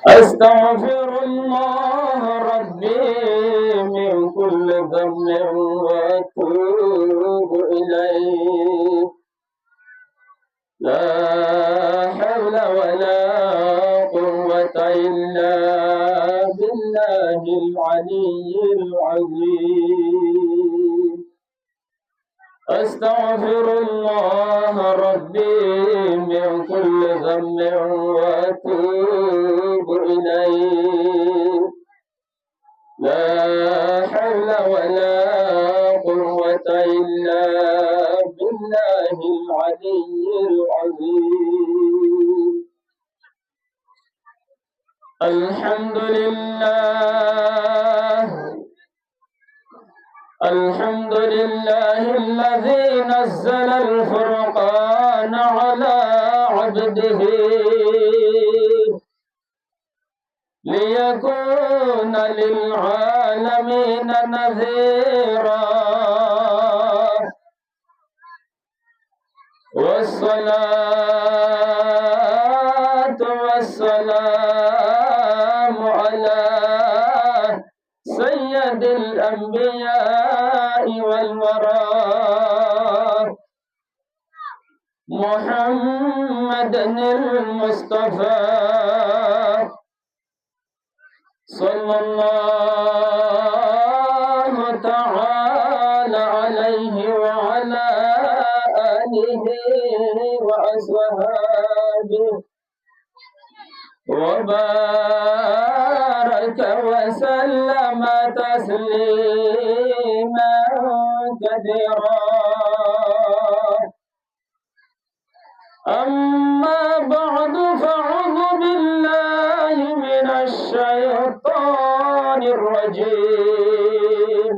أستغفر الله ربي من كل ذنب وأتوب إليه. لا حول ولا قوة إلا بالله العلي العظيم. أستغفر الله ربي من كل ذنب وأتوب إليه. لا حول ولا قوة إلا بالله العلي العظيم. الحمد لله الحمد لله الذي نزل الفرقان على عبده ليكون للعالمين نذيرا. والصلاة والسلام على سيد الأنبياء والورى محمد المصطفى صلى الله تعالى عليه وعلى آله وأصحابه وبارك وسلم تسليما كثيرا. أما بعد فأعوذ بالله من الشيطان الرجيم.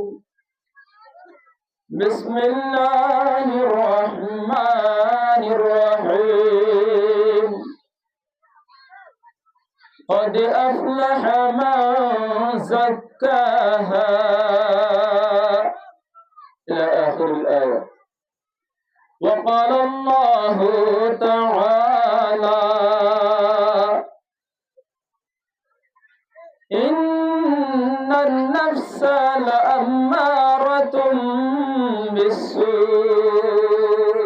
بسم الله الرحمن الرحيم. قد أفلح من زكاها إلى آخر الآية. وقال الله تعالى إن النفس لأمارة بالسوء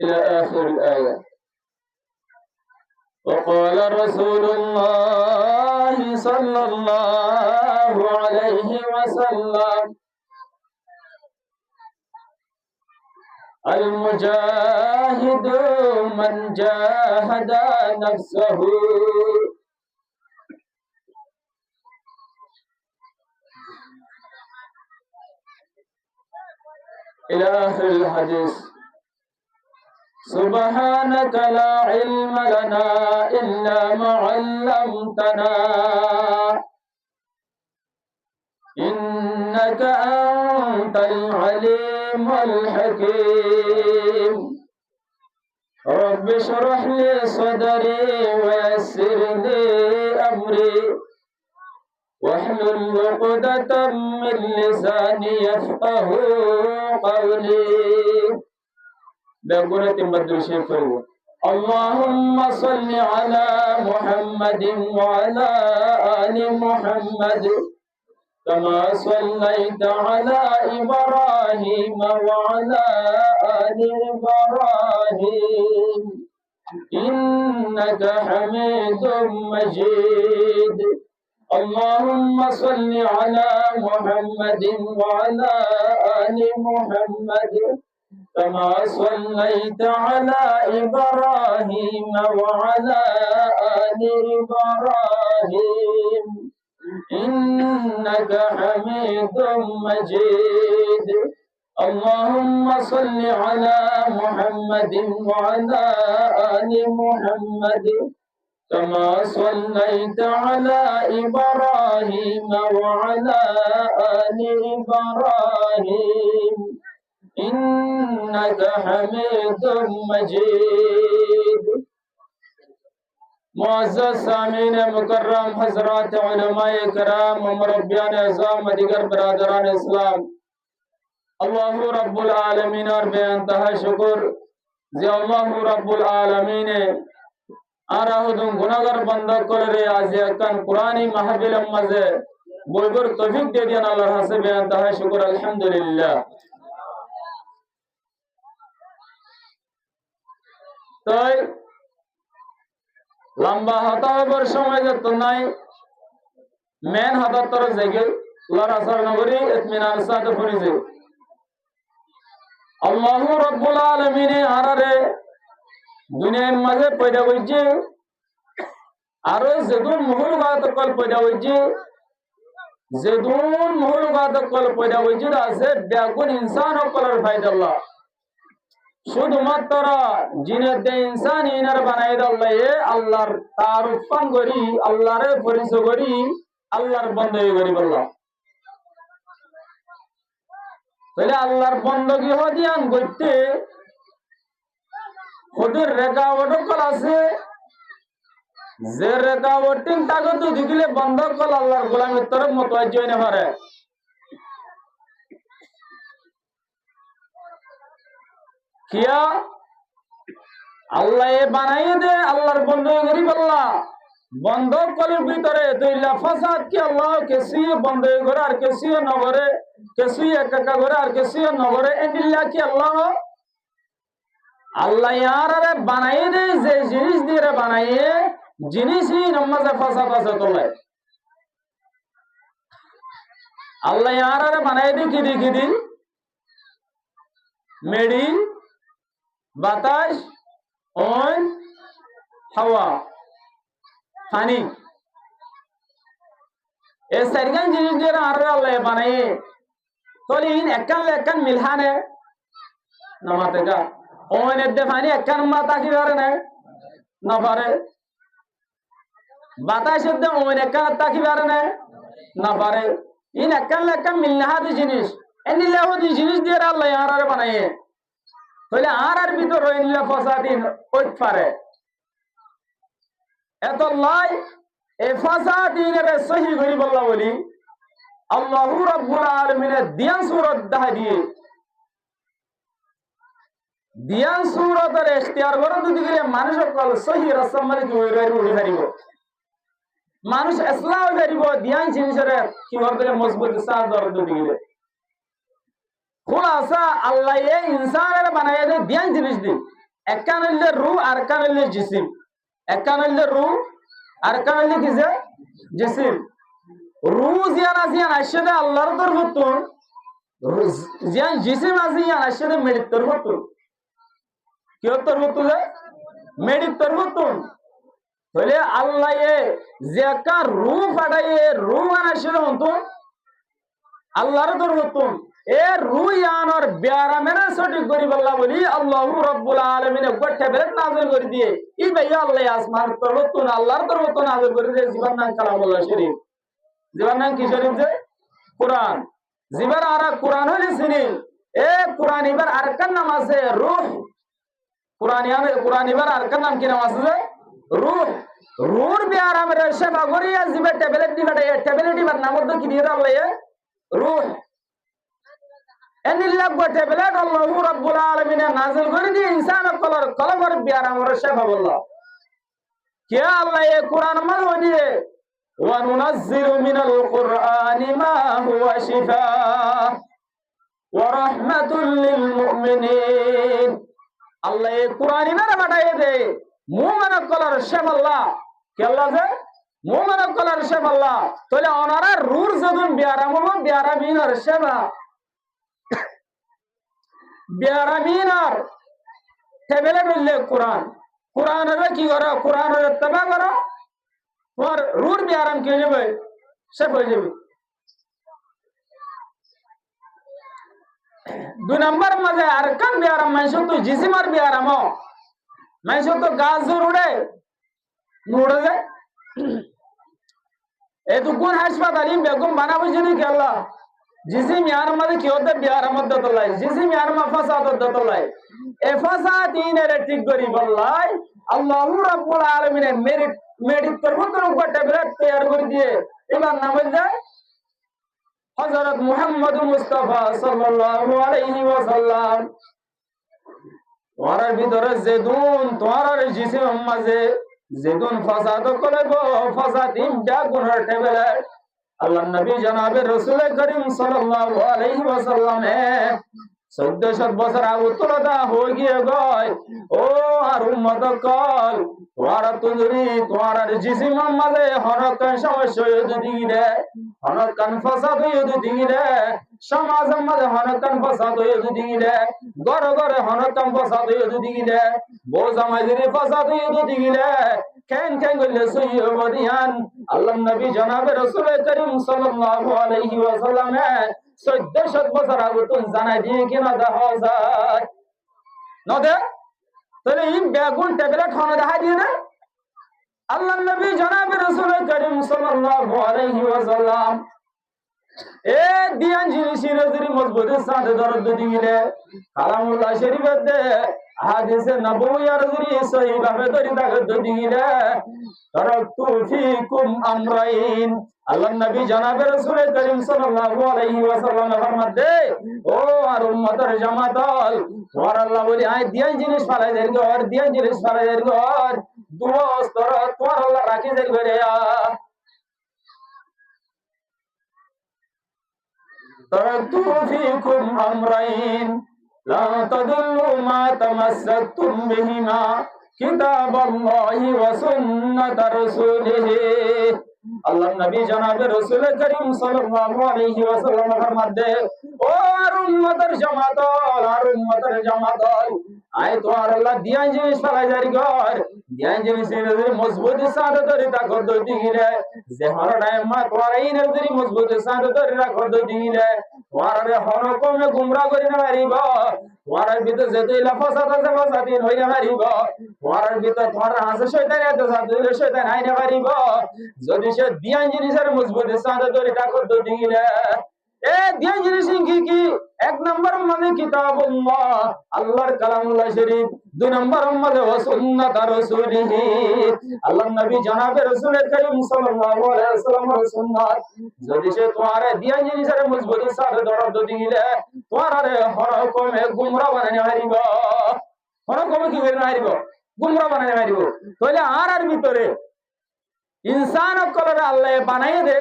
إلى آخر الآية. وقال رسول الله صلى الله عليه وسلم المجاهد من جاهد نفسه إلى آخر الحديث. سبحانك لا علم لنا إلا ما علمتنا إنك أنت العليم الحكيم. رب اشرح لي صدري ويسر لي أمري واحلل عقدة من لساني يفقه قولي. بقولة بدر شيخه اللهم صل على محمد وعلى آل محمد كما صليت على إبراهيم وعلى آل إبراهيم إنك حميد مجيد. اللهم صل على محمد وعلى آل محمد كما صليت على إبراهيم وعلى آل إبراهيم إنك حميد مجيد. اللهم صل على محمد وعلى آل محمد كما صليت على إبراهيم وعلى آل إبراهيم إنك حميد مجيد. معزز سامعین مکرم حضرات علماء کرام و مربیان اعظام و دیگر برادران اسلام، اللہ رب العالمین اور بے انتہا شکر زی اللہ رب العالمین আর আহুদুম গুনাহগার বান্দা করে রে আজি একখান কুরআনী মাহফিলের মাঝে বলবর তৌফিক দিয়ে দেন আল্লাহর কাছে বেয়ান তাহে শুকর আলহামদুলিল্লাহ। তাই লম্বা হতা হবার সময় যত নাই মেন হাতার তরফ জেগে লড়াচর নগরী ইতমিনান সাথে ফুরিছে আল্লাহু রাব্বুল আলামিনে আরারে দুনিয়ার মাঝে পয়দা হইছে আর যেদুন মহলুকাত কল পয়দা হইছে যেদুন মহলুকাত কল পয়দা হইছে আছে ব্যাগুন ইনসান কলর ফায়দাল্লাহ শুধুমাত্র জিনের ইনসান ইনার বানাই দাল্লাহ আল্লাহর তারুফ করি আল্লাহরে পরিচয় করি আল্লাহর বন্দী করি বললাম তাহলে আল্লাহর বন্দী হদিয়ান করতে ওদের রেখাওয়াট কল আছে যে রেখাওয়াটিং তাকে তো দিলে বন্ধ কল আল্লাহর গোলামের তরফ মতো জয়নে পারে কিয়া আল্লাহ বানাইয়ে দে আল্লাহর বন্দী করি বললা বন্ধ কলের ভিতরে দুই লাফাসাদ কি আল্লাহ কেসিয়ে বন্ধ করে আর কেসিয়ে নগরে কেসিয়ে একা করে আর কেসিয়ে নগরে এন্ডিল্লা কি আল্লাহ আল্লাহ ইয়ারে বানাইয়ে দে যে জিনিস দিয়ে বানাইয়ে জিনিসই নমাজে ফাসাদ আছে তোলে আল্লাহ ইয়ারে বানাইয়ে দে কি দি মেডি বাতাস অন হাওয়া পানি এই চারখান জিনিস দিয়ে আল্লাহ বানাইয়ে তাহলে ইন একখান মিলহানে নামাতে গা ওন এদে পানি একখান মাতা কি পারে না পারে বাতাস এদে ওন একখান তাকি পারে না পারে ইন একখান মিলহাদি জিনিস এনিলাহদি জিনিস দিয়ে আল্লাহ আরারে বানাইয়ে তাহলে আর ভিতর রইলা ফাসাদিন ওই পারে এত লাই এ ফাসাদিনের সহি করি বললা বলি আল্লাহু রাব্বুল আলামিনের দিয়ান সূরত দাহ দিয়ে দিয়ান সূরতের ইখতিয়ার করে যদি গেলে মানুষ কল সহি রাস্তা মানে কি উড়ি পারিব মানুষ ইসলাম পারিব দিয়ান জিনিসের কি বলতে মজবুত সাথ দর যদি গেলে খুলাসা আল্লাহ এই ইনসানের বানাইয়ে দে দিয়ান জিনিস দি একখান হইলে রূহ আর একখান হইলে জিসিম একখান হইলে রূহ আর একখান হইলে কি যে জিসিম রূহ জিয়ান আসিয়ান আশহাদু আল্লাহর তরফতুন জিয়ান জিসিম আসিয়ান আশহাদু মেডিত তরফতুন কি তরফতুন মেডিত তরফতুন তাহলে আল্লাহ এ যে একটা রূহ ফাটাইয়ে রূহ আশহাদু হতুন আল্লাহর তরফতুন এ রুয়ানোর বিয়ারা মেনে সঠিক করি বললা বলি আল্লাহু রাব্বুল আলামিন গোটে বের নাযিল করে দিয়ে ই ভাইয়া আল্লাহ আসমান তরফতুন আল্লাহর তরফতুন নাযিল করে দিয়ে জীবন নাম কালামুল্লাহ শরীফ জীবন নাম কি শরীফ যে কুরআন জীবন আর কুরআন হইলে চিনি এ কুরআন এবার আরেকটা নাম আছে রূহ কুরআন এবার আরেকটা নাম কি নাম আছে যে রূহ রূহর বিয়ারা মেরে সেবা করিয়া জীবে ট্যাবলেট দিবাটা এই ট্যাবলেট এবার নাম তো কি দিয়ে আল্লাহ রূহ এনিল্লাহ গোটে বেলাট আল্লাহু রাব্বুল আলামিন নাযিল করে দিয়ে ইনসান কলমের বিয়ার আমার শেফা বলল কে আল্লাহ এই কুরআন মানে দিয়ে ওয়া নুনাজ্জিলু মিনাল কুরআনি মা হুয়া শিফা ওয়া রাহমাতুল লিল মুমিনিন আল্লাহ এই কুরআন মানে বাটায়ে দে মুমিন কলর শেফা আল্লাহ কে আল্লাহ যে মুমিন কলর শেফা আল্লাহ তাহলে ওনারা রূর যদুন বিয়ারা মিনার শেফা বিয়ারামিনার টেবিলে বললে কোরআনের কি করো কোরআনের তবা করো তোমার রুর বিয়ারাম কি যাবে সে হয়ে যাবে দুই নম্বর মাঝে আর কান বিয়ারাম মানুষ তো জিসিমার বিয়ারাম মানুষ তো গাছ উড়ে উড়ে যায় এই তো কোন হাসপাতালি বেগম বানাবো যদি কি আল্লাহ जिसिम यार मदे की होते बिहार मध्य तलाई जिसिम यार मा फसाद होते तलाई ए फसाद इने ठीक करी बल्लाई अल्लाह रब्बुल आलमीन मेरिट करबो तो को टैबलेट तैयार कर दिए एबार नाम है हजरत मुहम्मद मुस्तफा सल्लल्लाहु अलैहि वसल्लम তোমার ভিতরে যেদুন তোমার জিসিম মাঝে যেগুন ফাসাদ করব ফাসাদ ইমটা গুনার টেবিলে আল্লাহ নবী জনাবে রাসূল করিম সাল্লাল্লাহু আলাইহি ওয়াসাল্লাম 1400 বছর আগে তোলা হয়ে গিয়ে গয় ও আর উম্মত কল তোরা তুজরি তোরার জিসিম মাঝে হনকান সমস্যা যদি রে হনকান ফাসাদ যদি রে সমাজ মাঝে হনকান ফাসাদ যদি রে ঘর ঘরে হনকান ফাসাদ যদি রে বোঝা মাঝে ফাসাদ যদি রে কেন কেন গলে সৈয়দিয়ান আল্লাহ নবী জনাবে রাসূল করিম সাল্লাল্লাহু আলাইহি ওয়াসাল্লাম 1400 বছর আগে তো জানাই দিয়ে কিনা দেখা যায় নদে তাহলে এই বেগুন ট্যাবলেট হনে দেখা দিয়ে না আল্লাহ নবী জনাবে রাসূল করিম সাল্লাল্লাহু আলাইহি ওয়াসাল্লাম এ দিয়ান জিনিসের যদি মজবুত সাথে দরদ দিলে কালামুল্লাহ শরীফের দে হাদিসে নবুয়ির যদি সহি ভাবে ধরে থাকে দিলে তারাকতু ফিকুম আমরাইন আল্লাহ নবী জনাবে রাসূল করিম সাল্লাল্লাহু আলাইহি ওয়াসাল্লাম ফরমাতে ও আর উম্মতের জামাতল তোর আল্লাহ বলি আই দিয়ান জিনিস ফালাই দের ঘর দিয়ান জিনিস ফালাই দের ঘর দুস তোর আল্লাহ রাখি দের ঘরে تركت فيكم أمرين لا تضلوا ما تمسكتم بهما كتاب الله وسنة رسوله আল্লাহ নবী জনাবে রাসূল করিম সাল্লাল্লাহু আলাইহি ওয়াসাল্লাম ফরমাতে ও আর উম্মতের জামাতল আয় তো আর আল্লাহ দিয়ান জিনিস ফলাই জারি কর দিয়ান জিনিসের মজবুত সাথে ধরে তাকর দিলে যে হরডায় মা তোর এই নজরি মজবুত সাথে ধরে রাখর দিলে তোর হর কমে গুমরা করি না মারিব তোর ভিতর যেতে লাফাসাত আছে ফাসাদিন হইরা মারিব তোর ভিতর তোর আছে শয়তান আছে সাথে শয়তান আইনা মারিব যদি সে দিয়ান জিনিসের মজবুত সাথে ধরে তাকর দিলে এ দিয়ান জিনিস কি এক নম্বর মানে কিতাবুল্লাহ আল্লাহর কালামুল্লাহ শরীফ দুই নম্বর মানে সুন্নাত রাসূলিহি আল্লাহর নবী জনাবে রাসূল করিম সাল্লাল্লাহু আলাইহি ওয়াসাল্লামের সুন্নাত যদি সে তোমারে দিয়ান জিনিসের মজবুত সাথে দরদ দিলে তোমারে হরকমে গুমরা বানানি মারিব হরকমে কি করে মারিব গুমরা বানানি মারিব তাহলে আর ভিতরে ইনসান কলরে আল্লাহ বানাই দে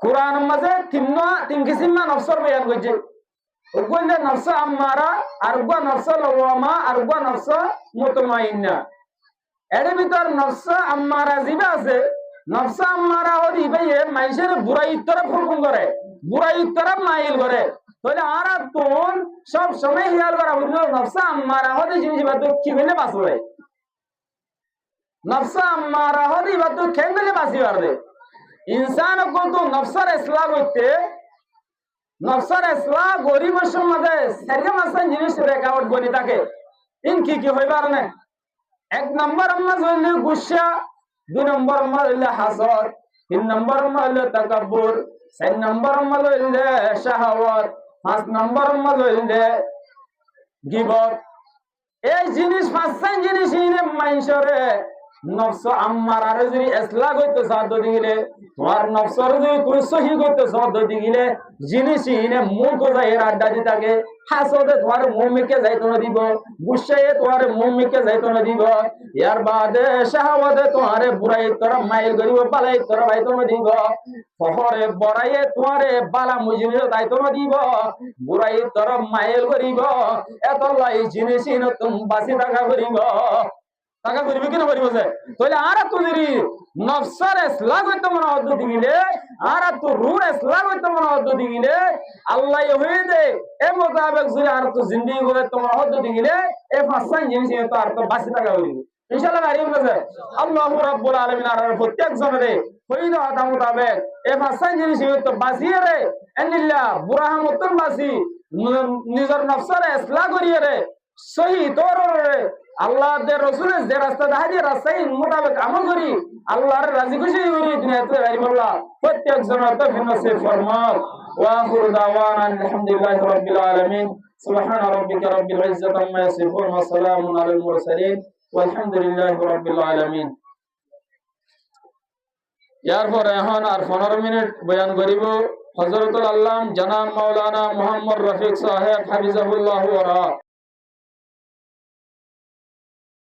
কুরআন মাঝে তিন কিসিম নফসর বয়ান করেছে ওগুলো নফস আম্মারা আর ওগুলো নফস লওয়ামা আর ওগুলো নফস মুতমাইন্না এর ভিতর নফস আম্মারা জিবা আছে নফস আম্মারা হদি ভাই মানুষের বুড়াই তরফ হুকুম করে বুড়াই তরফ মাইল করে তাহলে আর তুন সব সময় হিয়াল করা হইল নফস আম্মারা হদি জিনিস বাদ কি হইলে বাঁচবে নফস আম্মারা হদি বাদ খেলে বাঁচি পারবে इंसान को तो नफ्सर इस्लाह होते नफ्सर इस्लाह गरीब समाजे सारे मासन जिनिस रेखावट बनी থাকে इनकी की होई बार ने एक नंबर अम्मा হইলে গুসা দুই নম্বর अम्मा হইলে হাসদ তিন নম্বর अम्मा হইলে তাকাব্বুর চার নম্বর अम्मा হইলে শাহাওয়াত পাঁচ নম্বর अम्मा হইলে গীবত এই জিনিস পাঁচটা জিনিস ইনে মানুষরে নফস আম্মারার যদি ইসলাহ করতে সাধ্য দিলে তোমার নফসর যদি তুই সহি করতে সাধ্য দিলে জিনিস ইনে মুখ যাইর আড্ডা দি থাকে হাসদে তোমার মুমিকে যাইতো না দিব গুসায়ে তোমার মুমিকে যাইতো না দিব ইয়ার বাদে শাহওয়াতে তোমার বুড়াই তরফ মাইল করিব পালাই তরফ আইতো না দিব ফহরে বড়াইয়ে তোমার বালা মুজিনে যাইতো না দিব বুড়াই তরফ মাইল করিব এতলাই জিনিস ইনে তুমি বাসি থাকা করিব টাকা করিবে কিনা করিব যে তাহলে আর তুই নফসর ইসলাহ করতে মনে হদ্দ দিলে আর তো রুহ ইসলাহ করতে মনে হদ্দ দিলে আল্লাহ হয়ে দে এ মোতাবেক যদি আর তো জিন্দেগি করে তোমার হদ্দ দিলে এ পাঁচটা জিনিস তো আর তো বাঁচি টাকা করিবে ইনশাআল্লাহ গাড়ি বলেছে আল্লাহু রাব্বুল আলামিন আর প্রত্যেক জনরে হইল আদা মোতাবেক এ পাঁচটা জিনিস তো বাঁচিয়ে রে আল্লাহ বুরাহা মতন বাঁচি নিজের নফসর ইসলাহ করিয়ে রে সহি তোর রে আল্লাহ দে রাসূলের যে রাস্তা দেখাই রাস্তায় মোতাবেক আমল করি আল্লাহর রাজি খুশি করি দুনিয়াতে গারিবুল্লাহ প্রত্যেক জনের তৌফিক নসিব ফরমাও ওয়া আখিরু দাওয়ানা আলহামদুলিল্লাহি রাব্বিল আলামিন সুবহানা রাব্বিকা রাব্বিল ইজ্জাতি আম্মা ইয়াসিফুন ওয়া সালামুন আলাল মুরসালিন ওয়ালহামদুলিল্লাহি রাব্বিল আলামিন এরপর এখন আর 15 মিনিট বয়ান করিব হযরতুল আল্লাহ জনাব মাওলানা মুহাম্মদ রফিক সাহেব হাফিজাহুল্লাহ ওয়া